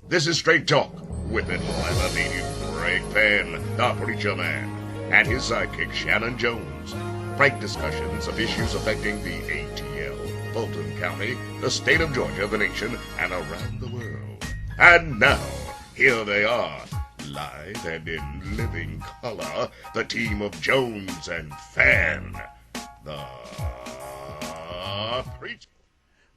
This is Straight Talk with it. I mean you, Greg Fann, the Preacher Man, and his sidekick Shanan Jones. Frank discussions of issues affecting the ATL, Fulton County, the state of Georgia, the nation, and around the world. And now, here they are, live and in living color, the team of Jones and Fann, the Preacher.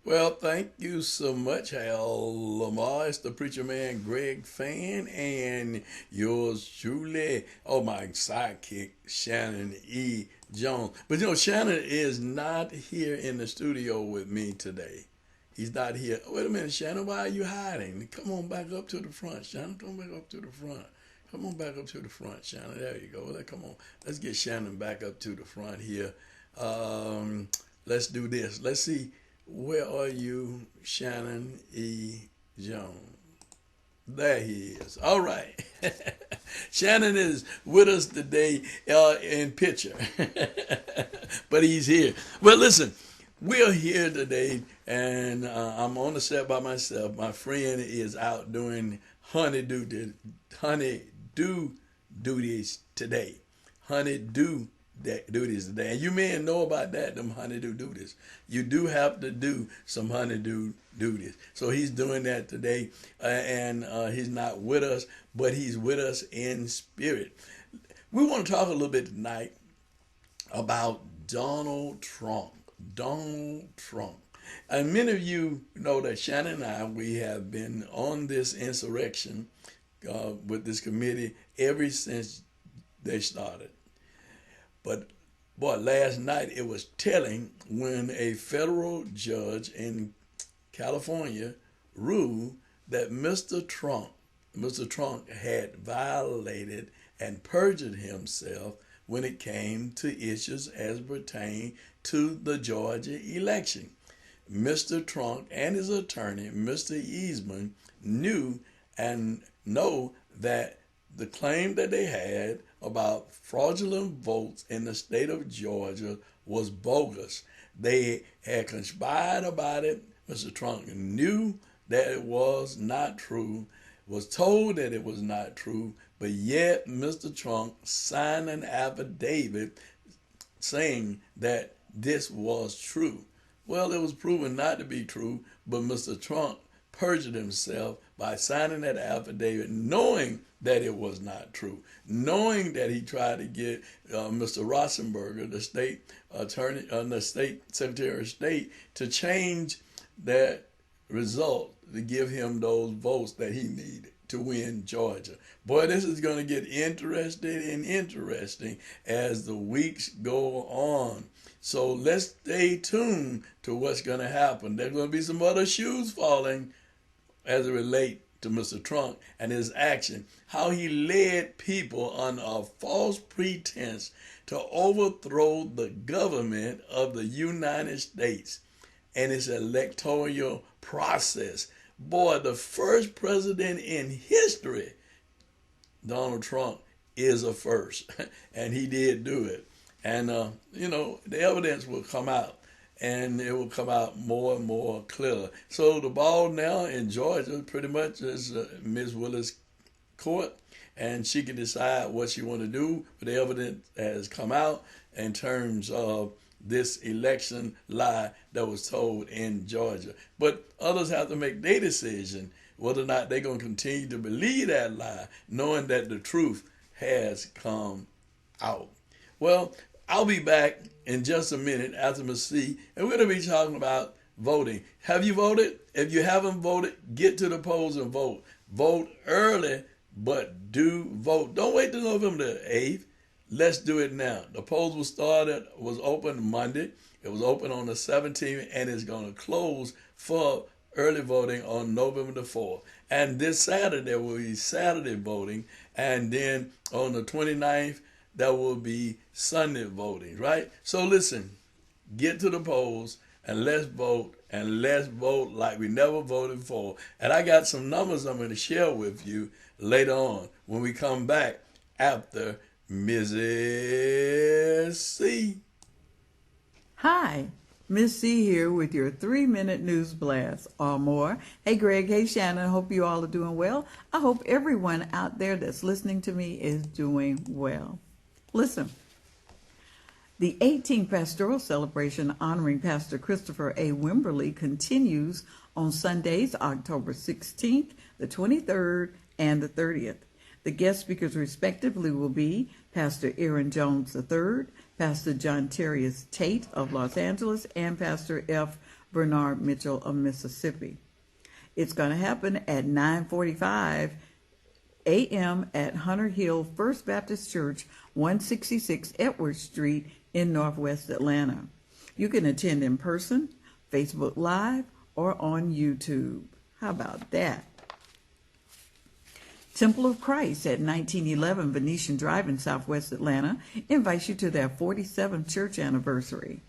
Well, thank you so much, Hal Lamar. It's the Preacher Man, Greg Fann, and yours truly, my sidekick, Shanan E. Jones. But Shanan is not here in the studio with me today. He's not here. Wait a minute, Shanan, why are you hiding? Come on back up to the front, Shanan. Come back up to the front. Come on back up to the front, Shanan. There you go. Come on. Let's get Shanan back up to the front here. Let's do this. Let's see. Where are you, Shanan E. Jones? There he is. All right. Shanan is with us today in picture, but he's here. Well, listen, we're here today, and I'm on the set by myself. My friend is out doing honeydew duties today. Honeydew duties today. And you may know about that, them honeydew duties. You do have to do some honeydew duties. So he's doing that today, and he's not with us, but he's with us in spirit. We want to talk a little bit tonight about Donald Trump. Donald Trump. And many of you know that Shanan and I, we have been on this insurrection with this committee ever since they started. But boy, last night it was telling when a federal judge in California ruled that Mr. Trump had violated and perjured himself when it came to issues as pertain to the Georgia election. Mr. Trump and his attorney, Mr. Eastman, knew and know that the claim that they had about fraudulent votes in the state of Georgia was bogus. They had conspired about it. Mr. Trump knew that it was not true, was told that it was not true, but yet Mr. Trump signed an affidavit saying that this was true. Well, it was proven not to be true, but Mr. Trump perjured himself by signing that affidavit, knowing that it was not true, knowing that he tried to get Mr. Rothenberger, the state attorney, the state secretary of state, to change that result to give him those votes that he needed to win Georgia. Boy, this is going to get interesting as the weeks go on. So let's stay tuned to what's going to happen. There's going to be some other shoes falling as it relates to Mr. Trump and his action, how he led people under a false pretense to overthrow the government of the United States and its electoral process. Boy, the first president in history, Donald Trump, is a first, and he did do it. And, the evidence will come out, and it will come out more and more clear. So the ball now in Georgia pretty much is Ms. Willis' court, and she can decide what she want to do. But the evidence has come out in terms of this election lie that was told in Georgia. But others have to make their decision whether or not they're going to continue to believe that lie, knowing that the truth has come out. Well, I'll be back in just a minute after Missy, and we're going to be talking about voting. Have you voted? If you haven't voted, get to the polls and vote. Vote early, but do vote. Don't wait till November the 8th. Let's do it now. The polls was open Monday. It was open on the 17th, and it's going to close for early voting on November the 4th. And this Saturday will be Saturday voting, and then on the 29th, that will be Sunday voting, right? So listen, get to the polls and let's vote like we never voted before. And I got some numbers I'm going to share with you later on when we come back after Mrs. C. Hi, Miss C here with your 3-minute news blast or more. Hey Greg, hey Shannon, hope you all are doing well. I hope everyone out there that's listening to me is doing well. Listen, the 18th pastoral celebration honoring Pastor Christopher A. Wimberly continues on Sundays, October 16th, the 23rd, and the 30th. The guest speakers respectively will be Pastor Aaron Jones III, Pastor John Terrius Tate of Los Angeles, and Pastor F. Bernard Mitchell of Mississippi. It's going to happen at 9:45 a.m. at Hunter Hill First Baptist Church, 166 Edwards Street in Northwest Atlanta. You can attend in person, Facebook Live, or on YouTube. How about that? Temple of Christ at 1911 Venetian Drive in Southwest Atlanta invites you to their 47th church anniversary.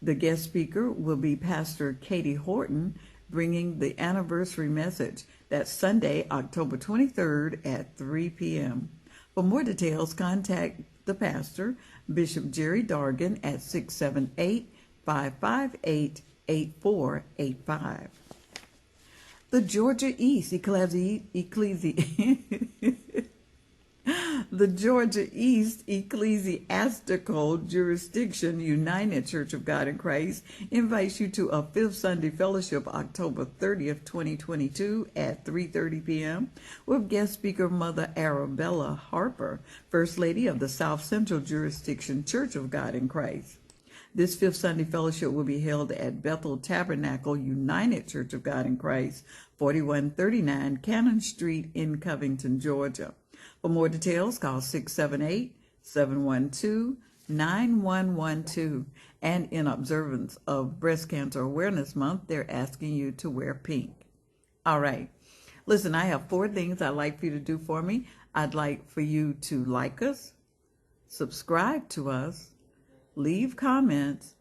The guest speaker will be Pastor Katie Horton, bringing the anniversary message. That's Sunday, October 23rd at 3 p.m. For more details, contact the pastor, Bishop Jerry Dargan, at 678-558-8485. The Georgia East The Georgia East Ecclesiastical Jurisdiction United Church of God in Christ invites you to a Fifth Sunday Fellowship October 30th, 2022 at 3:30 p.m. with guest speaker Mother Arabella Harper, First Lady of the South Central Jurisdiction Church of God in Christ. This Fifth Sunday Fellowship will be held at Bethel Tabernacle United Church of God in Christ, 4139 Cannon Street in Covington, Georgia. For more details, call 678-712-9112. And in observance of Breast Cancer Awareness Month, they're asking you to wear pink. All right. Listen, I have 4 things I'd like for you to do for me. I'd like for you to like us, subscribe to us, leave comments,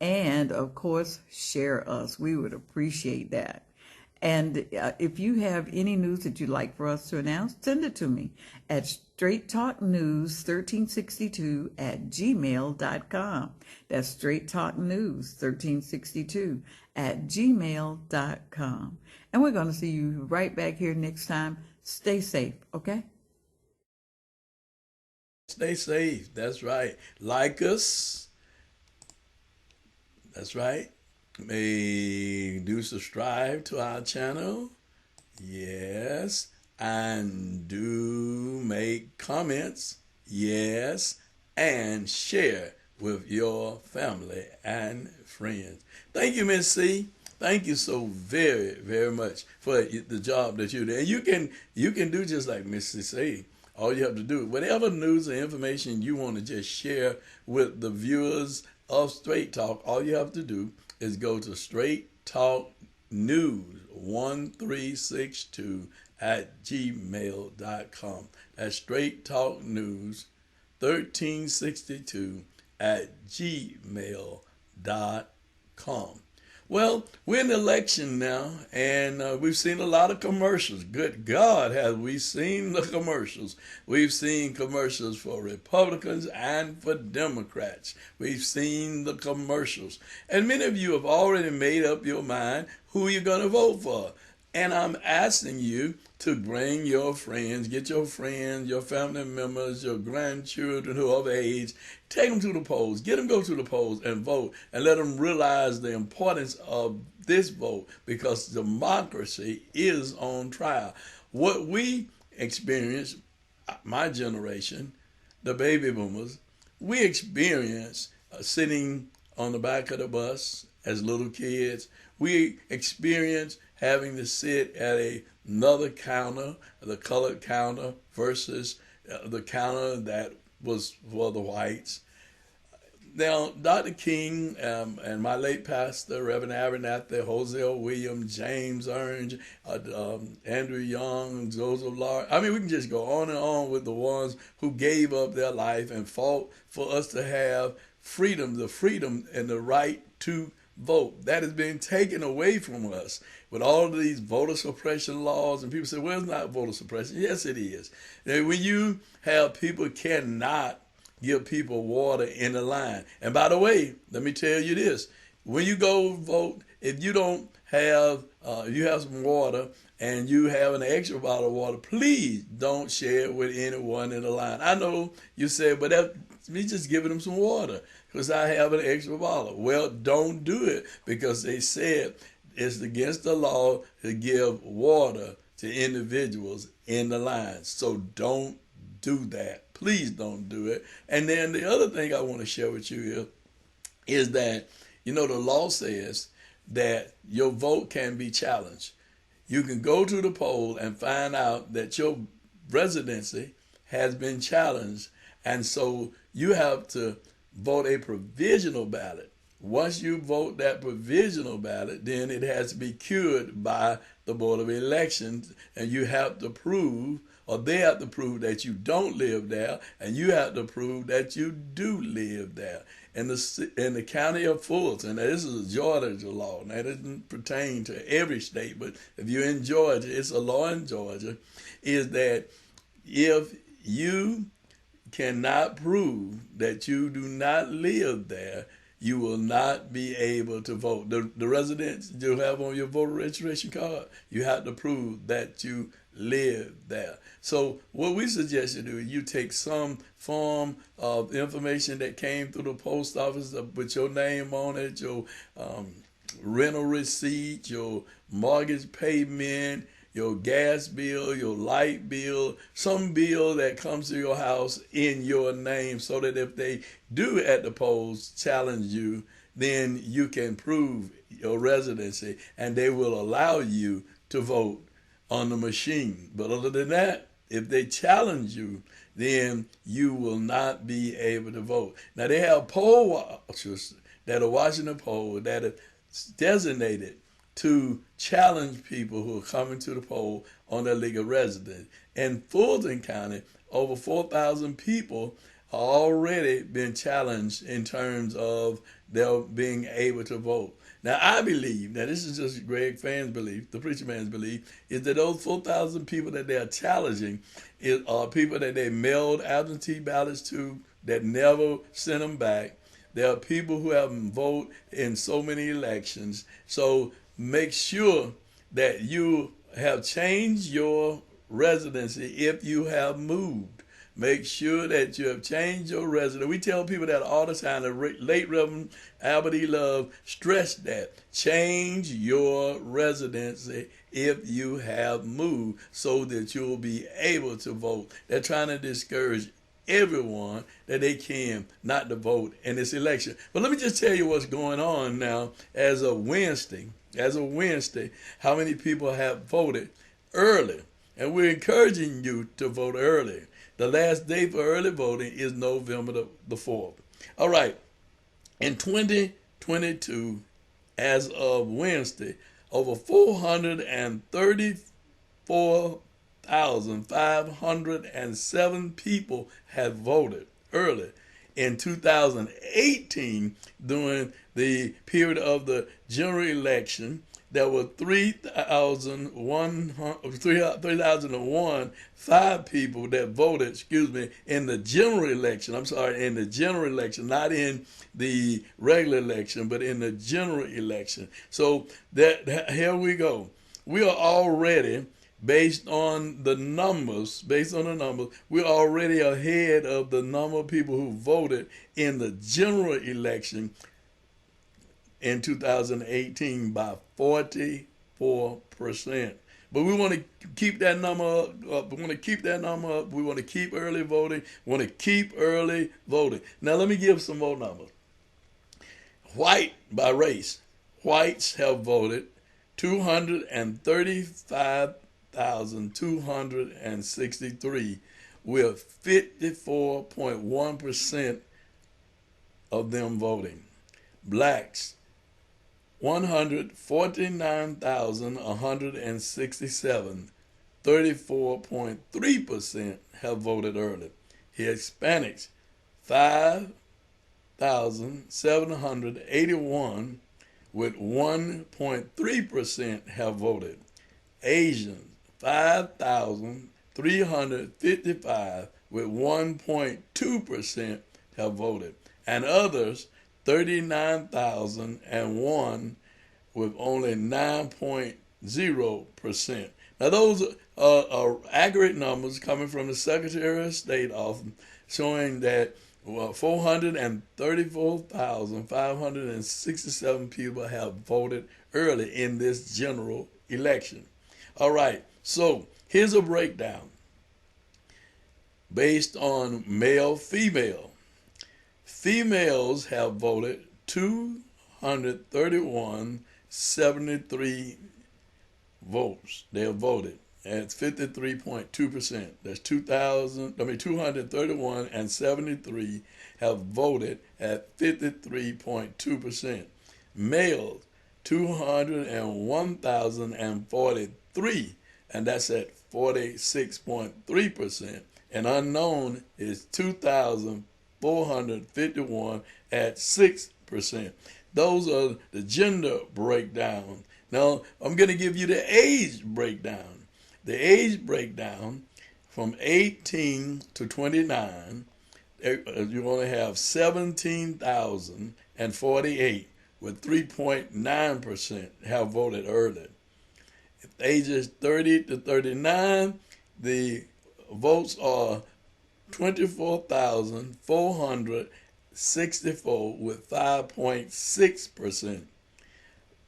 and of course, share us. We would appreciate that. And if you have any news that you'd like for us to announce, send it to me at straighttalknews1362@gmail.com. That's straighttalknews1362@gmail.com. And we're going to see you right back here next time. Stay safe, okay? Stay safe. That's right. Like us. That's right. May do subscribe to our channel. Yes. And do make comments. Yes. And share with your family and friends. Thank you, Miss C. Thank you so very, very much for the job that you do. And you can do just like Miss C said. All you have to do, whatever news or information you want to just share with the viewers of Straight Talk, all you have to do is go to Straight Talk News 1362@gmail.com. That's Straight Talk News 1362@gmail.com. Well, we're in the election now, and we've seen a lot of commercials. Good God, have we seen the commercials. We've seen commercials for Republicans and for Democrats. We've seen the commercials. And many of you have already made up your mind who you're going to vote for. And I'm asking you to bring your friends, get your friends, your family members, your grandchildren who are of age, take them to the polls, get them to go to the polls and vote, and let them realize the importance of this vote, because democracy is on trial. What we experienced, my generation, the baby boomers, we experienced sitting on the back of the bus as little kids. We experienced having to sit at another counter, the colored counter, versus the counter that was for the whites. Now, Dr. King and my late pastor, Reverend Abernathy, Hosea Williams, James Ernst, Andrew Young, Joseph Lawrence. I mean, we can just go on and on with the ones who gave up their life and fought for us to have freedom, the freedom and the right to vote. That has been taken away from us with all of these voter suppression laws. And people say, well, it's not voter suppression. Yes, it is. And when you have people cannot give people water in the line. And by the way, let me tell you this. when you go vote, if you don't have, you have some water and you have an extra bottle of water, please don't share it with anyone in the line. I know you said, but that me just giving them some water because I have an extra bottle. Well, don't do it because they said it's against the law to give water to individuals in the line. So don't do that. Please don't do it. And then the other thing I want to share with you is that, the law says that your vote can be challenged. You can go to the poll and find out that your residency has been challenged. And so you have to vote a provisional ballot. Once you vote that provisional ballot, then it has to be cured by the Board of Elections, and you have to prove, or they have to prove that you don't live there, and you have to prove that you do live there. In the county of Fulton, now this is a Georgia law. Now, it doesn't pertain to every state, but if you're in Georgia, it's a law in Georgia, is that if you cannot prove that you do not live there, you will not be able to vote. The residents you have on your voter registration card, you have to prove that you live there. So what we suggest you do, you take some form of information that came through the post office with your name on it, your rental receipt, your mortgage payment, your gas bill, your light bill, some bill that comes to your house in your name, so that if they do at the polls challenge you, then you can prove your residency and they will allow you to vote on the machine. But other than that, if they challenge you, then you will not be able to vote. Now, they have poll watchers that are watching the poll that are designated to challenge people who are coming to the poll on their legal residence. In Fulton County, over 4,000 people have already been challenged in terms of their being able to vote. Now, I believe, now this is just Greg Fann's belief, the preacher man's belief, is that those 4,000 people that they're challenging are people that they mailed absentee ballots to that never sent them back. There are people who haven't voted in so many elections. So make sure that you have changed your residency if you have moved. Make sure that you have changed your residence. We tell people that all the time. The late Reverend Albert E. Love stressed that. Change your residency if you have moved so that you'll be able to vote. They're trying to discourage everyone that they can not to vote in this election. But let me just tell you what's going on now as of Wednesday. As of Wednesday, how many people have voted early. And we're encouraging you to vote early. The last day for early voting is November the 4th. All right. In 2022, as of Wednesday, over 434,507 people have voted early. In 2018, during the period of the general election, there were 3,001 people that voted, in the general election. I'm sorry, in the general election, not in the regular election, but in the general election. So here we go. We are already, based on the numbers, we're already ahead of the number of people who voted in the general election in 2018 by 44%. But we want to keep that number up. We want to keep that number up. We want to keep early voting. We want to keep early voting. Now, let me give some more numbers. White by race. Whites have voted 235,263, with 54.1% of them voting. Blacks, 149,167, 34.3% have voted early. Hispanics, 5,781, with 1.3% have voted. Asians, 5,355, with 1.2% have voted. And others, 39,001 with only 9.0%. Now, those are accurate numbers coming from the Secretary of State office showing that 434,567 people have voted early in this general election. All right, so here's a breakdown based on male, female. Females have voted 231,73 votes. They have voted at 53.2%. That's 231 and 73 have voted at 53.2%. Males 201,043, and that's at 46.3%. And unknown is 2,451 at 6%. Those are the gender breakdown. Now, I'm going to give you the age breakdown. The age breakdown from 18 to 29, you're going to have 17,048 with 3.9% have voted early. Ages 30 to 39, the votes are 24,464 with 5.6%.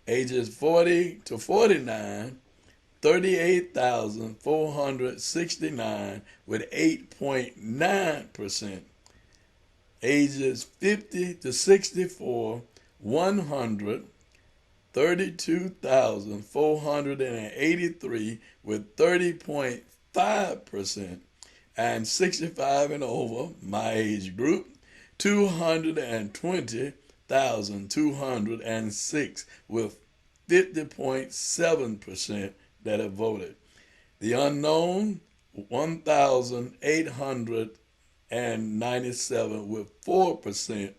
Ages 40 to 49, 38,469 with 8.9%. Ages 50 to 64, 132,483 with 30.5%. And 65 and over, my age group, 220,206 with 50.7% that have voted. The unknown, 1,897 with 4%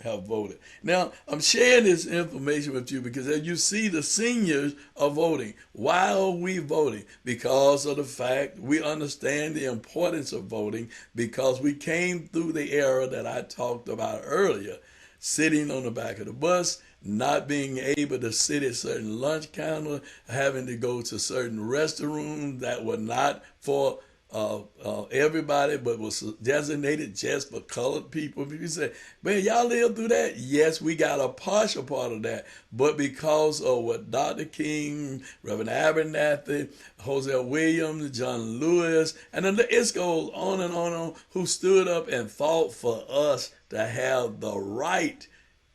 have voted. Now, I'm sharing this information with you because as you see, the seniors are voting. Why are we voting? Because of the fact we understand the importance of voting, because we came through the era that I talked about earlier, sitting on the back of the bus, not being able to sit at certain lunch counters, having to go to certain restrooms that were not for everybody, but was designated just for colored people. People say, man, y'all lived through that? Yes, we got a partial part of that. But because of what Dr. King, Reverend Abernathy, Hosea Williams, John Lewis, and the list goes on and on, who stood up and fought for us to have the right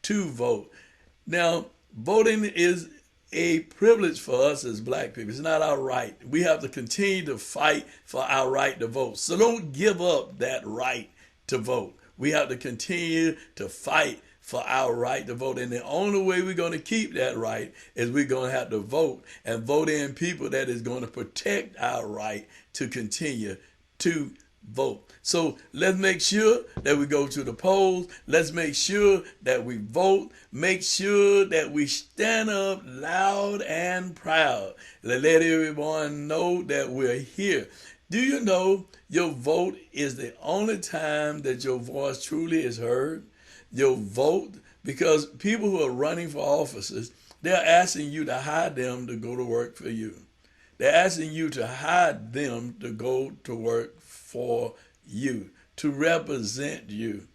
to vote. Now, voting is a privilege for us as black people. It's not our right. We have to continue to fight for our right to vote. So don't give up that right to vote. We have to continue to fight for our right to vote. And the only way we're going to keep that right is we're going to have to vote, and vote in people that is going to protect our right to continue to vote. So let's make sure that we go to the polls. Let's make sure that we vote. Make sure that we stand up loud and proud. Let everyone know that we're here. Do you know your vote is the only time that your voice truly is heard? Your vote, because people who are running for offices, they're asking you to hire them to go to work for you. They're asking you to hire them to go to work for you, to represent you,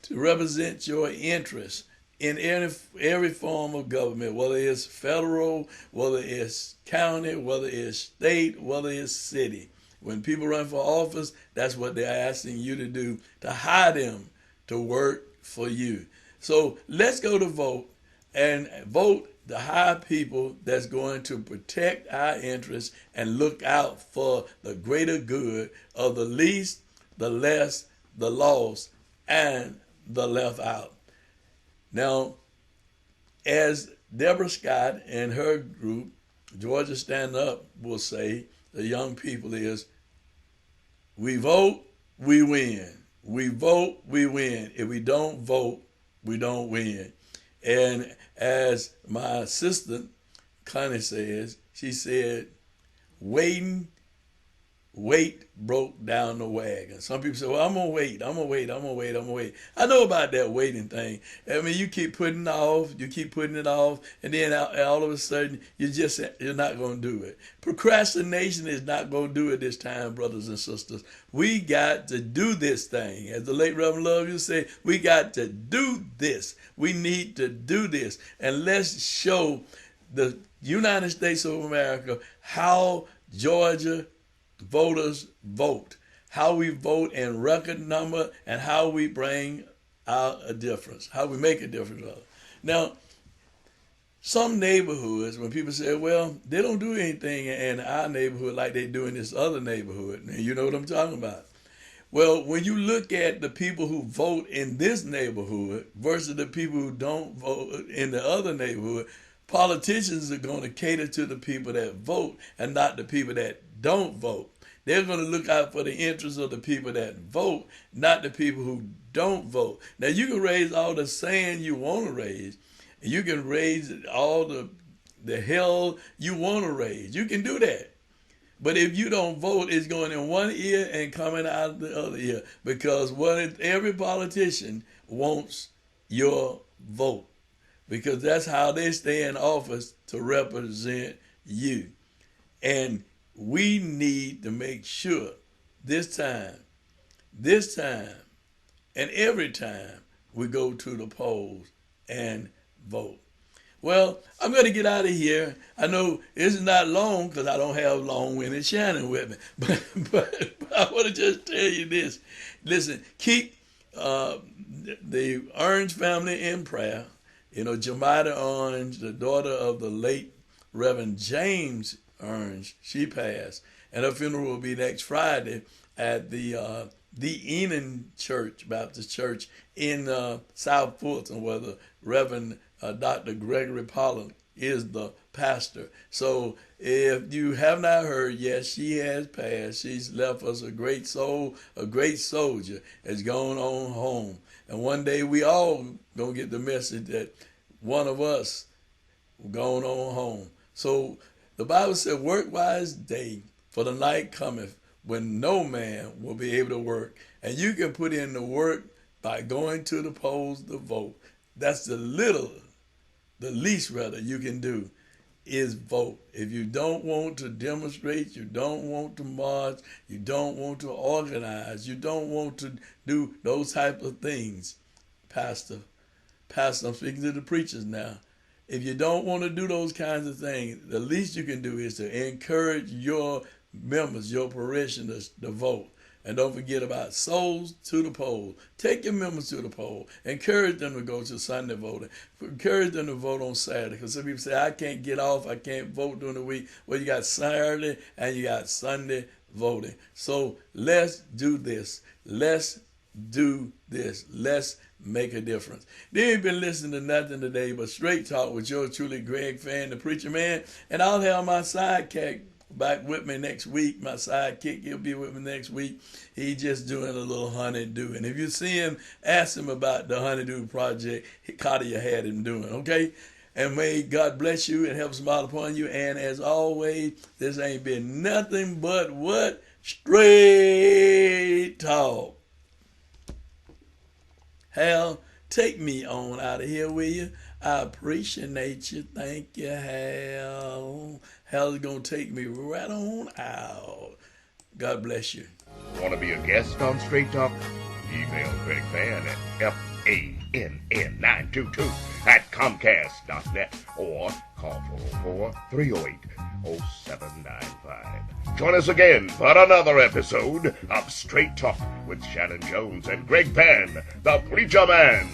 to represent your interests in every form of government, whether it's federal, whether it's county, whether it's state, whether it's city. When people run for office, that's what they're asking you to do, to hire them to work for you. So let's go to vote and vote to hire people that's going to protect our interests and look out for the greater good of the least, the less, the lost, and the left out. Now, as Deborah Scott and her group, Georgia Stand Up, will say, the young people is, we vote, we win. We vote, we win. If we don't vote, we don't win. And as my assistant, Connie, says, she said, waiting weight broke down the wagon. Some people say, well, I'm going to wait. I know about that waiting thing. I mean, you keep putting it off, and then all of a sudden, you're not going to do it. Procrastination is not going to do it this time, brothers and sisters. We got to do this thing. As the late Reverend Love used to say, we got to do this. We need to do this. And let's show the United States of America how Georgia voters vote, how we vote in record number, and how we bring out a difference, how we make a difference. Now, some neighborhoods, when people say, well, they don't do anything in our neighborhood like they do in this other neighborhood, and you know what I'm talking about. Well, when you look at the people who vote in this neighborhood versus the people who don't vote in the other neighborhood, politicians are going to cater to the people that vote and not the people that don't vote. They're going to look out for the interests of the people that vote, not the people who don't vote. Now, you can raise all the sand you want to raise, and you can raise all the hell you want to raise. You can do that. But if you don't vote, it's going in one ear and coming out the other ear, because every politician wants your vote, because that's how they stay in office, to represent you. And we need to make sure this time, and every time we go to the polls and vote. Well, I'm going to get out of here. I know it's not long because I don't have long-winded Shanan with me. But I want to just tell you this. Listen, keep the Orange family in prayer. You know, Jemida Orange, the daughter of the late Reverend James Orange, she passed. And her funeral will be next Friday at the Enon Church, Baptist Church in South Fulton, where the Reverend Dr. Gregory Pollard is the pastor. So if you have not heard, yes, she has passed. She's left us a great soul, a great soldier, has gone on home. And one day we all going to get the message that one of us gone on home. So the Bible said, work wise day, for the night cometh when no man will be able to work. And you can put in the work by going to the polls to vote. That's the least rather you can do is vote. If you don't want to demonstrate, you don't want to march, you don't want to organize, you don't want to do those type of things, Pastor, I'm speaking to the preachers now. If you don't want to do those kinds of things, the least you can do is to encourage your members, your parishioners to vote. And don't forget about souls to the poll. Take your members to the poll. Encourage them to go to Sunday voting. Encourage them to vote on Saturday. Because some people say, I can't get off, I can't vote during the week. Well, you got Saturday and you got Sunday voting. So let's do this. Let's do this. Let's make a difference. They ain't been listening to nothing today but Straight Talk with yours truly, Greg Fann, the preacher man. And I'll have my sidekick back with me next week. My sidekick, he'll be with me next week. He's just doing a little honeydew. And if you see him, ask him about the honeydew project Cartier had him doing, okay? And may God bless you and help smile upon you. And as always, this ain't been nothing but what? Straight Talk. Hal, take me on out of here, will you? I appreciate you. Thank you, Hal. Hal's going to take me right on out. God bless you. Want to be a guest on Straight Talk? Email Greg Fann at fann922@comcast.net or call 404-308-0795. Join us again for another episode of Straight Talk with Shanan Jones and Greg Fann, the Preacher Man.